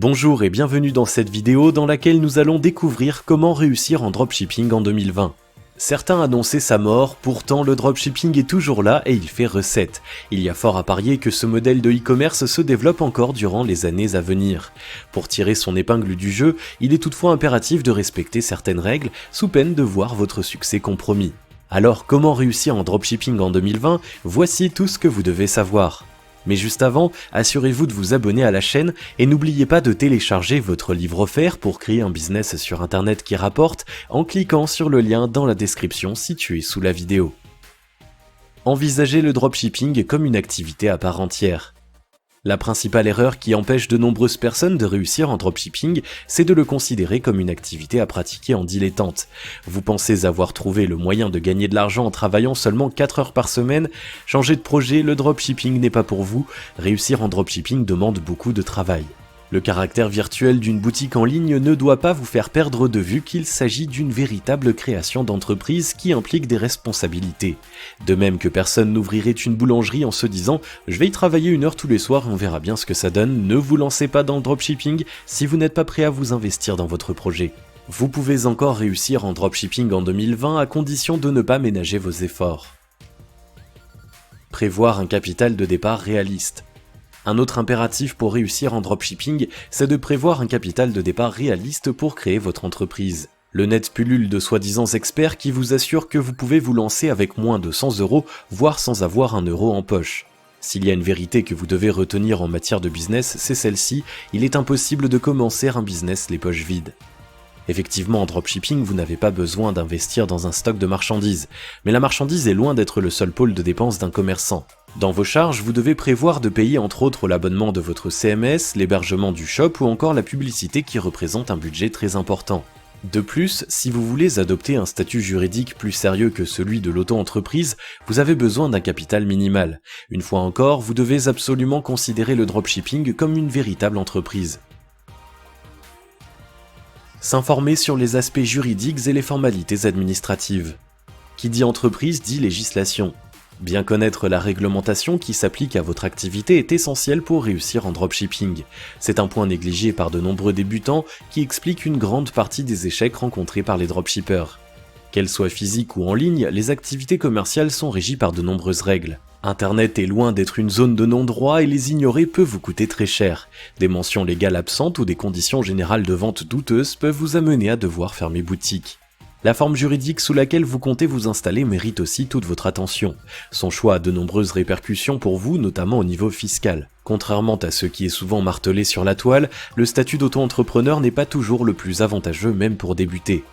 Bonjour et bienvenue dans cette vidéo dans laquelle nous allons découvrir comment réussir en dropshipping en 2020. Certains annonçaient sa mort, pourtant le dropshipping est toujours là et il fait recette. Il y a fort à parier que ce modèle de e-commerce se développe encore durant les années à venir. Pour tirer son épingle du jeu, il est toutefois impératif de respecter certaines règles, sous peine de voir votre succès compromis. Alors comment réussir en dropshipping en 2020 ? Voici tout ce que vous devez savoir. Mais juste avant, assurez-vous de vous abonner à la chaîne et n'oubliez pas de télécharger votre livre offert pour créer un business sur internet qui rapporte en cliquant sur le lien dans la description située sous la vidéo. Envisagez le dropshipping comme une activité à part entière. La principale erreur qui empêche de nombreuses personnes de réussir en dropshipping, c'est de le considérer comme une activité à pratiquer en dilettante. Vous pensez avoir trouvé le moyen de gagner de l'argent en travaillant seulement 4 heures par semaine ? Changez de projet, le dropshipping n'est pas pour vous. Réussir en dropshipping demande beaucoup de travail. Le caractère virtuel d'une boutique en ligne ne doit pas vous faire perdre de vue qu'il s'agit d'une véritable création d'entreprise qui implique des responsabilités. De même que personne n'ouvrirait une boulangerie en se disant « je vais y travailler 1 heure tous les soirs et on verra bien ce que ça donne », ne vous lancez pas dans le dropshipping si vous n'êtes pas prêt à vous investir dans votre projet. Vous pouvez encore réussir en dropshipping en 2020 à condition de ne pas ménager vos efforts. Prévoir un capital de départ réaliste. Un autre impératif pour réussir en dropshipping, c'est de prévoir un capital de départ réaliste pour créer votre entreprise. Le net pullule de soi-disant experts qui vous assurent que vous pouvez vous lancer avec moins de 100 €, voire sans avoir 1 euro en poche. S'il y a une vérité que vous devez retenir en matière de business, c'est celle-ci, il est impossible de commencer un business les poches vides. Effectivement, en dropshipping, vous n'avez pas besoin d'investir dans un stock de marchandises, mais la marchandise est loin d'être le seul pôle de dépenses d'un commerçant. Dans vos charges, vous devez prévoir de payer entre autres l'abonnement de votre CMS, l'hébergement du shop ou encore la publicité qui représente un budget très important. De plus, si vous voulez adopter un statut juridique plus sérieux que celui de l'auto-entreprise, vous avez besoin d'un capital minimal. Une fois encore, vous devez absolument considérer le dropshipping comme une véritable entreprise. S'informer sur les aspects juridiques et les formalités administratives. Qui dit entreprise dit législation. Bien connaître la réglementation qui s'applique à votre activité est essentiel pour réussir en dropshipping. C'est un point négligé par de nombreux débutants qui explique une grande partie des échecs rencontrés par les dropshippers. Qu'elles soient physiques ou en ligne, les activités commerciales sont régies par de nombreuses règles. Internet est loin d'être une zone de non-droit et les ignorer peut vous coûter très cher. Des mentions légales absentes ou des conditions générales de vente douteuses peuvent vous amener à devoir fermer boutique. La forme juridique sous laquelle vous comptez vous installer mérite aussi toute votre attention. Son choix a de nombreuses répercussions pour vous, notamment au niveau fiscal. Contrairement à ce qui est souvent martelé sur la toile, le statut d'auto-entrepreneur n'est pas toujours le plus avantageux même pour débuter.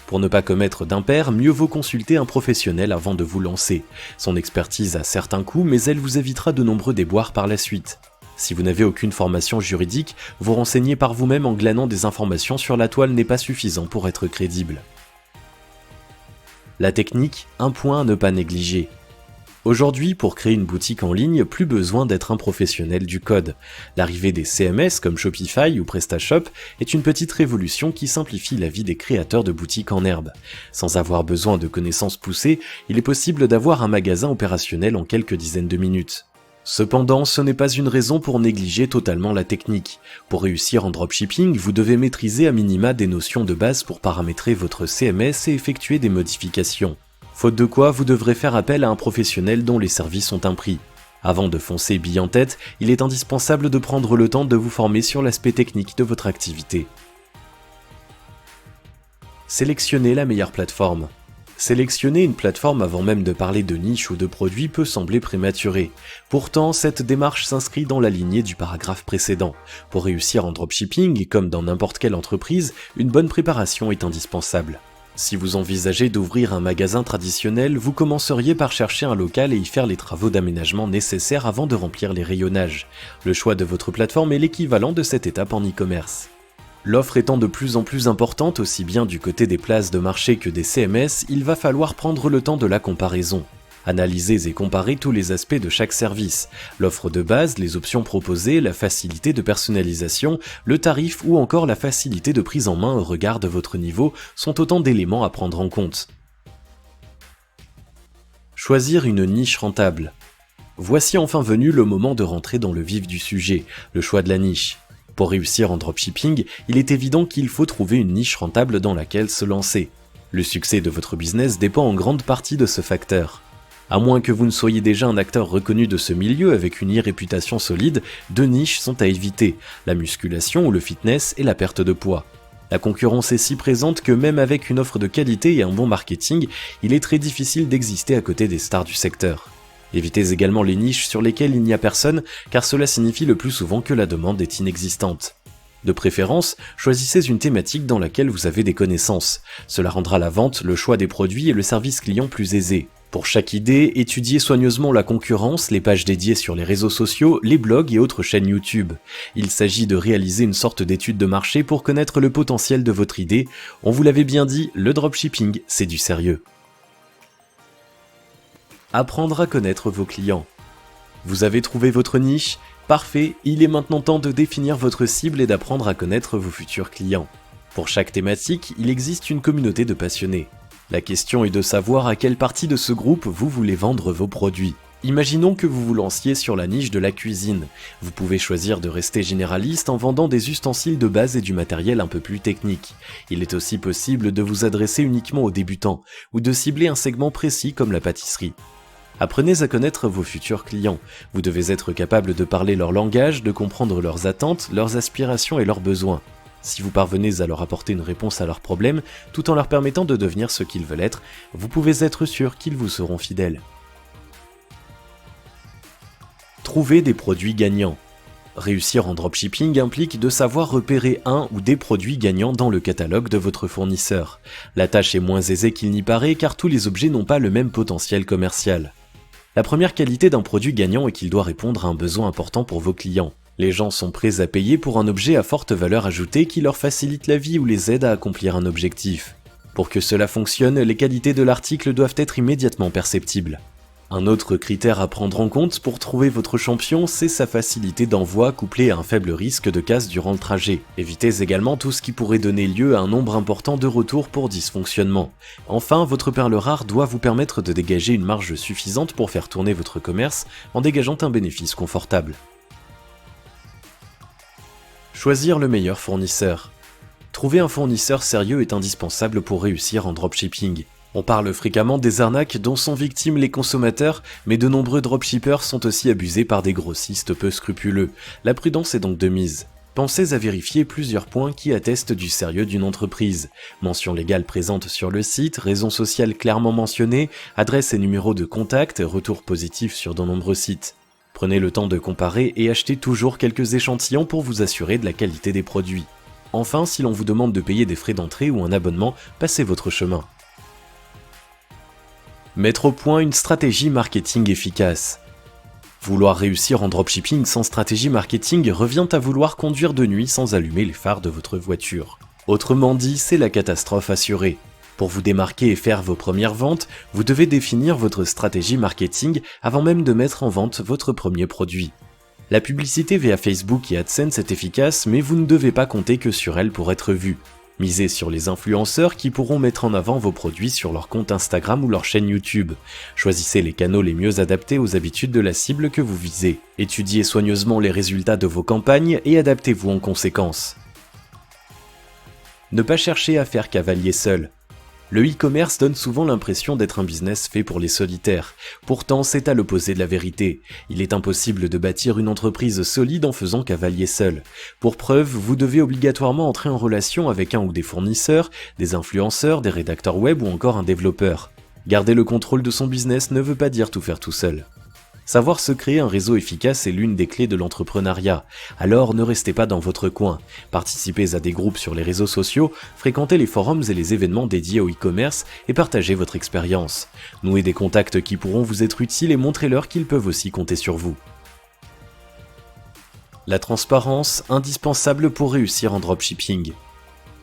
Pour ne pas commettre d'impair, mieux vaut consulter un professionnel avant de vous lancer. Son expertise a certains coûts, mais elle vous évitera de nombreux déboires par la suite. Si vous n'avez aucune formation juridique, vous renseigner par vous-même en glanant des informations sur la toile n'est pas suffisant pour être crédible. La technique, un point à ne pas négliger. Aujourd'hui, pour créer une boutique en ligne, plus besoin d'être un professionnel du code. L'arrivée des CMS comme Shopify ou PrestaShop est une petite révolution qui simplifie la vie des créateurs de boutiques en herbe. Sans avoir besoin de connaissances poussées, il est possible d'avoir un magasin opérationnel en quelques dizaines de minutes. Cependant, ce n'est pas une raison pour négliger totalement la technique. Pour réussir en dropshipping, vous devez maîtriser à minima des notions de base pour paramétrer votre CMS et effectuer des modifications. Faute de quoi, vous devrez faire appel à un professionnel dont les services ont un prix. Avant de foncer bille en tête, il est indispensable de prendre le temps de vous former sur l'aspect technique de votre activité. Sélectionnez la meilleure plateforme. Sélectionner une plateforme avant même de parler de niche ou de produit peut sembler prématuré. Pourtant, cette démarche s'inscrit dans la lignée du paragraphe précédent. Pour réussir en dropshipping, comme dans n'importe quelle entreprise, une bonne préparation est indispensable. Si vous envisagez d'ouvrir un magasin traditionnel, vous commenceriez par chercher un local et y faire les travaux d'aménagement nécessaires avant de remplir les rayonnages. Le choix de votre plateforme est l'équivalent de cette étape en e-commerce. L'offre étant de plus en plus importante aussi bien du côté des places de marché que des CMS, il va falloir prendre le temps de la comparaison. Analysez et comparez tous les aspects de chaque service, l'offre de base, les options proposées, la facilité de personnalisation, le tarif ou encore la facilité de prise en main au regard de votre niveau sont autant d'éléments à prendre en compte. Choisir une niche rentable. Voici enfin venu le moment de rentrer dans le vif du sujet, le choix de la niche. Pour réussir en dropshipping, il est évident qu'il faut trouver une niche rentable dans laquelle se lancer. Le succès de votre business dépend en grande partie de ce facteur. À moins que vous ne soyez déjà un acteur reconnu de ce milieu avec une réputation solide, deux niches sont à éviter, la musculation ou le fitness et la perte de poids. La concurrence est si présente que même avec une offre de qualité et un bon marketing, il est très difficile d'exister à côté des stars du secteur. Évitez également les niches sur lesquelles il n'y a personne, car cela signifie le plus souvent que la demande est inexistante. De préférence, choisissez une thématique dans laquelle vous avez des connaissances. Cela rendra la vente, le choix des produits et le service client plus aisés. Pour chaque idée, étudiez soigneusement la concurrence, les pages dédiées sur les réseaux sociaux, les blogs et autres chaînes YouTube. Il s'agit de réaliser une sorte d'étude de marché pour connaître le potentiel de votre idée. On vous l'avait bien dit, le dropshipping, c'est du sérieux. Apprendre à connaître vos clients. Vous avez trouvé votre niche ? Parfait, il est maintenant temps de définir votre cible et d'apprendre à connaître vos futurs clients. Pour chaque thématique, il existe une communauté de passionnés. La question est de savoir à quelle partie de ce groupe vous voulez vendre vos produits. Imaginons que vous vous lanciez sur la niche de la cuisine. Vous pouvez choisir de rester généraliste en vendant des ustensiles de base et du matériel un peu plus technique. Il est aussi possible de vous adresser uniquement aux débutants, ou de cibler un segment précis comme la pâtisserie. Apprenez à connaître vos futurs clients. Vous devez être capable de parler leur langage, de comprendre leurs attentes, leurs aspirations et leurs besoins. Si vous parvenez à leur apporter une réponse à leurs problèmes, tout en leur permettant de devenir ce qu'ils veulent être, vous pouvez être sûr qu'ils vous seront fidèles. Trouvez des produits gagnants. Réussir en dropshipping implique de savoir repérer un ou des produits gagnants dans le catalogue de votre fournisseur. La tâche est moins aisée qu'il n'y paraît car tous les objets n'ont pas le même potentiel commercial. La première qualité d'un produit gagnant est qu'il doit répondre à un besoin important pour vos clients. Les gens sont prêts à payer pour un objet à forte valeur ajoutée qui leur facilite la vie ou les aide à accomplir un objectif. Pour que cela fonctionne, les qualités de l'article doivent être immédiatement perceptibles. Un autre critère à prendre en compte pour trouver votre champion, c'est sa facilité d'envoi couplée à un faible risque de casse durant le trajet. Évitez également tout ce qui pourrait donner lieu à un nombre important de retours pour dysfonctionnement. Enfin, votre perle rare doit vous permettre de dégager une marge suffisante pour faire tourner votre commerce en dégageant un bénéfice confortable. Choisir le meilleur fournisseur. Trouver un fournisseur sérieux est indispensable pour réussir en dropshipping. On parle fréquemment des arnaques dont sont victimes les consommateurs, mais de nombreux dropshippers sont aussi abusés par des grossistes peu scrupuleux. La prudence est donc de mise. Pensez à vérifier plusieurs points qui attestent du sérieux d'une entreprise. Mention légale présente sur le site, raison sociale clairement mentionnée, adresse et numéro de contact, retour positif sur de nombreux sites. Prenez le temps de comparer et achetez toujours quelques échantillons pour vous assurer de la qualité des produits. Enfin, si l'on vous demande de payer des frais d'entrée ou un abonnement, passez votre chemin. Mettre au point une stratégie marketing efficace. Vouloir réussir en dropshipping sans stratégie marketing revient à vouloir conduire de nuit sans allumer les phares de votre voiture. Autrement dit, c'est la catastrophe assurée. Pour vous démarquer et faire vos premières ventes, vous devez définir votre stratégie marketing avant même de mettre en vente votre premier produit. La publicité via Facebook et AdSense est efficace, mais vous ne devez pas compter que sur elle pour être vu. Misez sur les influenceurs qui pourront mettre en avant vos produits sur leur compte Instagram ou leur chaîne YouTube. Choisissez les canaux les mieux adaptés aux habitudes de la cible que vous visez. Étudiez soigneusement les résultats de vos campagnes et adaptez-vous en conséquence. Ne pas chercher à faire cavalier seul. Le e-commerce donne souvent l'impression d'être un business fait pour les solitaires. Pourtant, c'est à l'opposé de la vérité. Il est impossible de bâtir une entreprise solide en faisant cavalier seul. Pour preuve, vous devez obligatoirement entrer en relation avec un ou des fournisseurs, des influenceurs, des rédacteurs web ou encore un développeur. Garder le contrôle de son business ne veut pas dire tout faire tout seul. Savoir se créer un réseau efficace est l'une des clés de l'entrepreneuriat. Alors ne restez pas dans votre coin. Participez à des groupes sur les réseaux sociaux, fréquentez les forums et les événements dédiés au e-commerce et partagez votre expérience. Nouez des contacts qui pourront vous être utiles et montrez-leur qu'ils peuvent aussi compter sur vous. La transparence, indispensable pour réussir en dropshipping.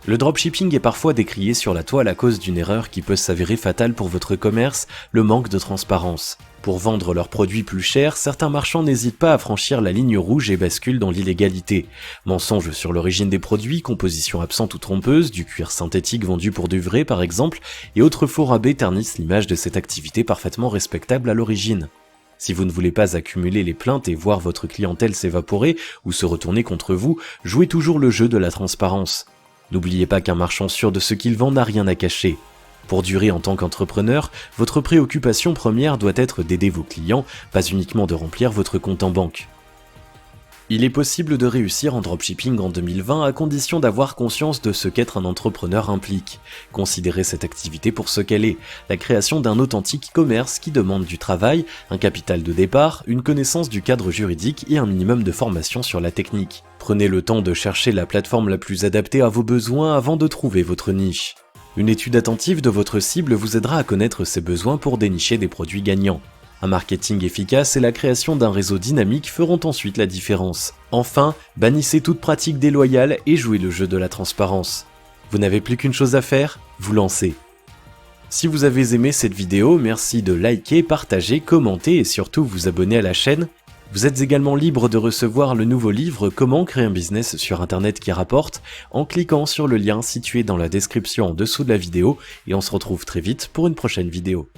Le dropshipping est parfois décrié sur la toile à cause d'une erreur qui peut s'avérer fatale pour votre commerce, le manque de transparence. Pour vendre leurs produits plus chers, certains marchands n'hésitent pas à franchir la ligne rouge et basculent dans l'illégalité. Mensonges sur l'origine des produits, composition absente ou trompeuse, du cuir synthétique vendu pour du vrai par exemple, et autres faux rabais ternissent l'image de cette activité parfaitement respectable à l'origine. Si vous ne voulez pas accumuler les plaintes et voir votre clientèle s'évaporer ou se retourner contre vous, jouez toujours le jeu de la transparence. N'oubliez pas qu'un marchand sûr de ce qu'il vend n'a rien à cacher. Pour durer en tant qu'entrepreneur, votre préoccupation première doit être d'aider vos clients, pas uniquement de remplir votre compte en banque. Il est possible de réussir en dropshipping en 2020 à condition d'avoir conscience de ce qu'être un entrepreneur implique. Considérez cette activité pour ce qu'elle est, la création d'un authentique commerce qui demande du travail, un capital de départ, une connaissance du cadre juridique et un minimum de formation sur la technique. Prenez le temps de chercher la plateforme la plus adaptée à vos besoins avant de trouver votre niche. Une étude attentive de votre cible vous aidera à connaître ses besoins pour dénicher des produits gagnants. Un marketing efficace et la création d'un réseau dynamique feront ensuite la différence. Enfin, bannissez toute pratique déloyale et jouez le jeu de la transparence. Vous n'avez plus qu'une chose à faire, vous lancer. Si vous avez aimé cette vidéo, merci de liker, partager, commenter et surtout vous abonner à la chaîne. Vous êtes également libre de recevoir le nouveau livre « Comment créer un business sur internet qui rapporte » en cliquant sur le lien situé dans la description en dessous de la vidéo et on se retrouve très vite pour une prochaine vidéo.